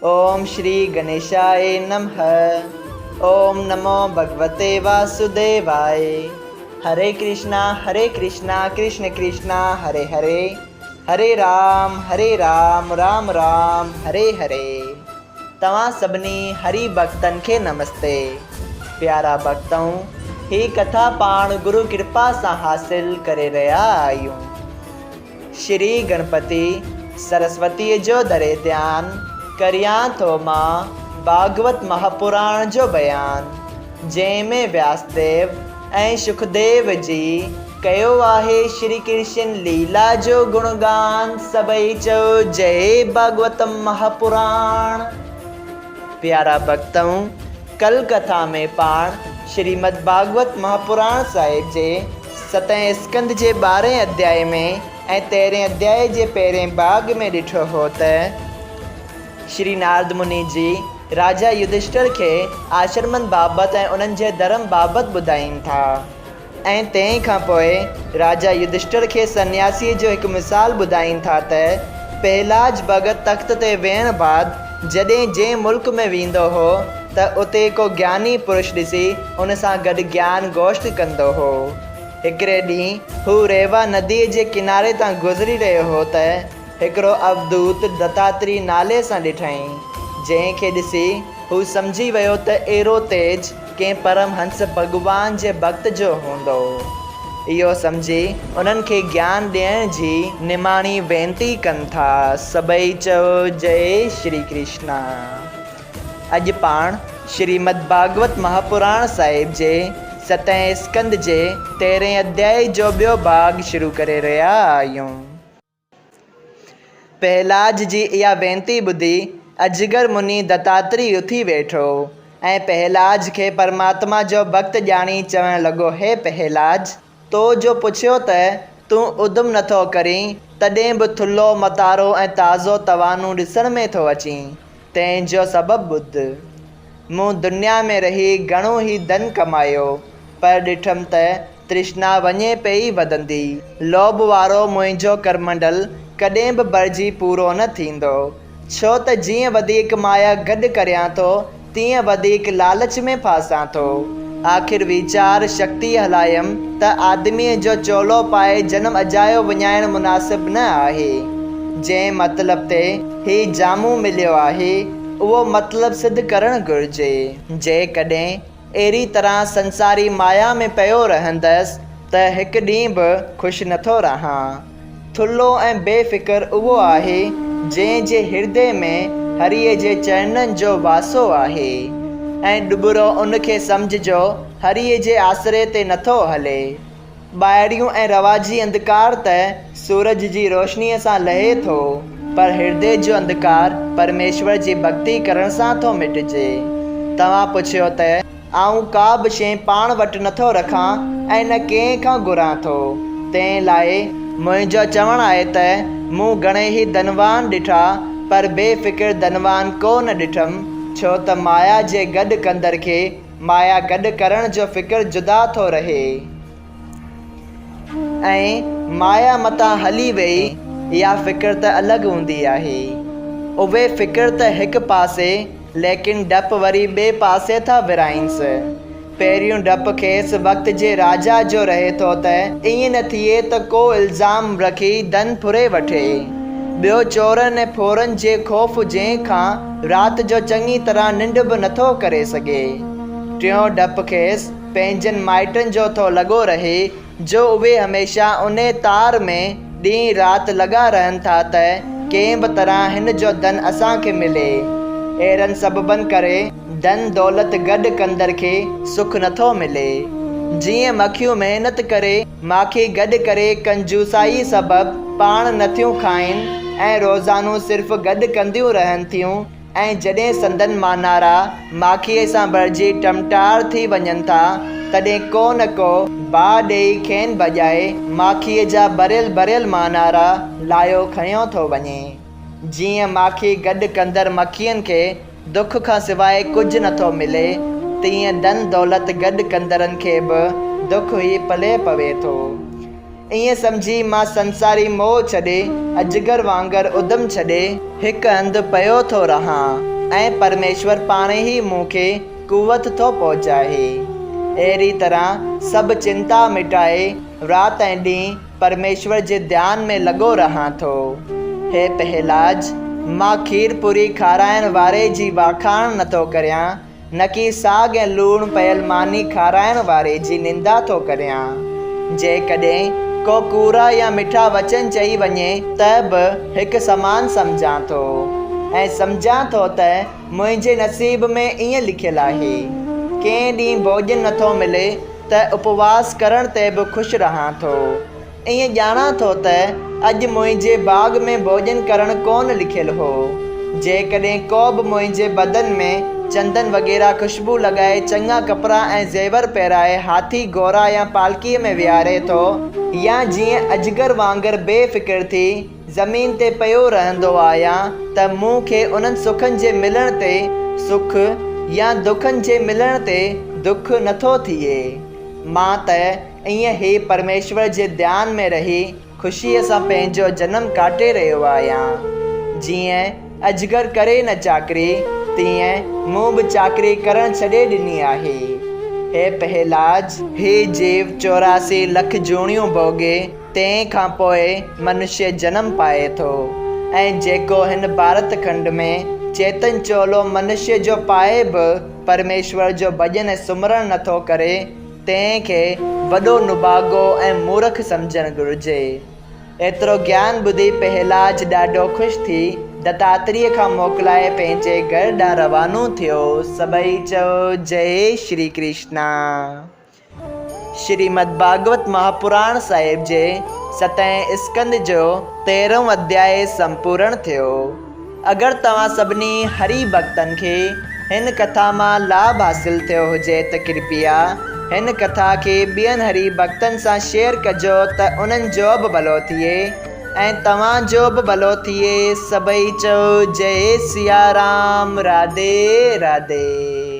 ओम श्री गणेशाय नमः। ओम नमो भगवते वासुदेवाय। हरे कृष्णा कृष्ण कृष्णा हरे हरे, हरे राम राम राम हरे हरे। तव्हां सभिनी हरि भक्तन के नमस्ते। प्यारा भक्तों, ही कथा पाण गुरु कृपा से हासिल करे रहा आयूं। श्री गणपति सरस्वती जो दरे ध्यान करिया तो मां भागवत महापुराण जो बयान, जंहिंमें व्यासदेव ऐं सुखदेव जी कयो आहे श्री कृष्ण लीला जो गुणगान। सभई चो जय भागवत महापुराण। प्यारा भक्तों, कल कथा में पाण श्रीमद् भागवत महापुराण साहिब जे 7 स्कंद जे 12 अध्याय में ऐं 13 अध्याय जे पहिरें भाग में ॾिठो हो त श्री नारद मुनि जी राजा युधिष्ठिर के आश्रमन बाबत ऐं उन्हनि जे धर्म बाबत ॿुधाइनि था। ऐं तंहिं खां पोइ राजा युधिष्ठिर के सन्यासी जो एक मिसाल ॿुधाइनि था त पहलाज भगत तख़्त ते वेहण बाद जॾहिं जंहिं मुल्क में वेंदो हो त उते को ज्ञानी पुरुष ॾिसी उन सां गॾु ज्ञान गोष्ठ कंदो हो। हिकिड़े ॾींहुं हू रेवा नदीअ जे किनारे तां गुज़री रहियो हो त हिकिड़ो अवधूत दत्तात्री नाले सां ॾिठईं, जंहिंखे ॾिसी हू सम्झी वियो त अहिड़ो तेज कंहिं परमहंस भॻवान जे भक्त जो हूंदो। इहो सम्झी उन्हनि खे ज्ञान ॾियण जी निमाणी वेनती कनि था। सभई चओ जय श्री कृष्णा। अॼु पाण श्रीमद् भागवत महापुराण साहिब जे 7 स्कंद जे 13 अध्याय जो ॿियो भाग शुरू करे रहिया आहियूं। पहलाज जी इहा वेनती ॿुधी अजगर मुनि दत्तात्री उथी वेठो ऐं पहलाज खे परमात्मा जो भक्त ॼाणी चवणु लॻो, हे पहलाज, तो जो पुछियो त तूं उधम नथो करीं, तॾहिं बि थुल्हो मतारो ऐं ताज़ो तवानू ॾिसण में थो अचीं। तंहिंजो सबबु ॿुध। मूं दुनिया में रही घणो ई धन कमायो, पर ॾिठमि त तृष्णा वञे पई वधंदी। लोभ वारो मुंहिंजो करमंडल कॾहिं बि भरिजी पूरो न थींदो, छो त जीअं वधीक माया गॾु करियां थो तीअं वधीक लालच में फासां थो। आख़िर वीचार शक्ति हलायमि त आदमीअ जो चोलो पाए जनम अजायो विञाइण मुनासिब न आहे। जंहिं मतिलब ते ही जामू मिलियो आहे उहो मतिलब सिद्ध करणु घुरिजे। जेकॾहिं अहिड़ी तरह संसारी माया में पियो रहंदसि त हिकु ॾींहुं बि ख़ुशि नथो रहां। थुल्हो ऐं बेफ़िक्र उहो आहे जंहिं जे हृदय में हरीअ जे चरणनि जो वासो आहे ऐं ॾुबरो उनखे सम्झिजो हरीअ जे आसरे ते नथो हले। ॿाहिरियूं ऐं रवाजी अंधकार त सूरज जी रोशनीअ सां लहे थो, पर हृदय जो अंधकार परमेश्वर जी भक्ति करण सां थो मिटिजे। तव्हां पुछियो त आऊं का बि शइ पाण वटि नथो रखां ऐं न कंहिं खां घुरां थो। तंहिं लाइ मुंहिंजो चवणु आहे त मूं घणे ई धनवान ॾिठा, पर बेफ़िक्र धनवान कोन ॾिठमि, छो त माया जे गॾु कंदड़ खे माया गॾु करण जो फ़िक्र जुदा थो रहे ऐं माया मथां हली वई इहा फ़िक्र त अलॻि हूंदी आहे। उहे फ़िक्र त हिकु पासे, लेकिन डपु वरी ॿिए पासे था विराइन्सि। पहिरियों डपु खेसि वक़्त जे राजा जो रहे थो त ईअं न थिए त को इल्ज़ाम रखी धन फुरे वठे। ॿियो चोरनि ऐं फोरनि जे ख़ौफ़ जंहिंखां राति जो चङी तरह निंड बि नथो करे सघे। टियों डपु खेसि पंहिंजनि माइटनि जो थो लॻो रहे जो उहे हमेशह उन तार में ॾींहुं राति लॻा रहनि था त कंहिं बि तरह हिन जो धन असांखे मिले। अहिड़नि सबबनि करे धन दौलत गॾु कंदड़ खे सुख नथो मिले। जीअं मखियूं महिनत करे माखी गॾु करे कंजूसाई सबबु पाण नथियूं खाइनि ऐं रोज़ानो सिर्फ़ु गॾु कंदियूं रहनि थियूं, ऐं जॾहिं संदन मानारा माखीअ सां भरिजी टमटार थी वञनि था तॾहिं को न को बाहि ॾेई खेनि बजाए माखीअ जा भरियल भरियल मानारा लायो खयों थो वञे। जीअं माखी गॾु कंदड़ मखियुनि खे दुख खां सवाइ कुझु नथो मिले, तीअं धन दौलत गॾु कंदड़नि खे बि दुख ई पले पवे थो। ईअं सम्झी मां संसारी मोह छॾे अजगर वांगर उधम छॾे हिकु हंधि पियो थो रहां ऐं परमेश्वर पाण ई मूंखे कुवत थो पहुचाए। अहिड़ी तरह सभु चिंता मिटाए राति ऐं ॾींहुं परमेश्वर जे ध्यान में लॻो रहां थो। हे पहलाज, मां खीर पूरी खाराइण वारे जी वाखाण नथो करियां, न कि साग ऐं लूणु पयल मानी खाराइण वारे जी निंदा थो करियां। जेकॾहिं को कूड़ा या मिठा वचन चई वञे त बि हिकु समान सम्झां थो ऐं सम्झां थो त मुंहिंजे नसीब में ईअं लिखियलु आहे, कंहिं ॾींहुं भोॼन नथो मिले त उपवास करण ते बि ख़ुशि रहां थो। ईअं ॼाणां थो त अॼु मुंहिंजे बाग़ में भोॼन करणु कोन लिखियलु हो। जेकॾहिं को बि मुंहिंजे बदन में चंदन वग़ैरह ख़ुशबू लॻाए चङा कपिड़ा ऐं ज़ेवर पहिराए हाथी घोड़ा या पालकीअ में विहारे थो, या जीअं अजगर वांगुरु बेफ़िक्र थी ज़मीन ते पियो रहंदो आहियां, त मूंखे उन्हनि सुखनि जे मिलण ते सुख या दुखनि जे मिलण ते दुख नथो थिए। मां त ईअं ई परमेश्वर जे ध्यान में रही ख़ुशीअ सां पंहिंजो जनमु काटे रहियो आहियां। जीअं अजगर करे न चाकरी, तीअं मूं बि चाकरी करणु छॾे ॾिनी आहे। हे पहलाज, हे जीव 84 लख जूणियूं भोॻे तंहिं खां पोइ मनुष्य जनमु पाए थो, ऐं जेको हिन भारत खंड में चेतन चोलो मनुष्य जो पाए बि परमेश्वर जो भॼन ऐं सुमरण नथो करे, तंहिंखे वॾो नुभागो ऐं मूर्ख सम्झणु घुरिजे। एतिरो ज्ञान ॿुधी पहलाज ॾाढो ख़ुशि थी दत्तात्रेय खां मोकिलाए पंहिंजे घर ॾांहुं रवानो थियो। सभई चओ जय श्री कृष्णा। श्रीमद् भागवत महापुराण साहिब जे 7हें स्कंद जो 13हों अध्याय संपूर्ण थियो। अगरि तव्हां सभिनी हरि भक्तनि खे हिन कथा मां लाभ हासिल थियो हुजे त कृपया हिन कथा खे ॿियनि हरि भक्तनि सां शेयर कजो त उन्हनि जो बि भलो थिए ऐं तव्हांजो बि भलो थिए। सभई चओ जय सिया राम। राधे राधे।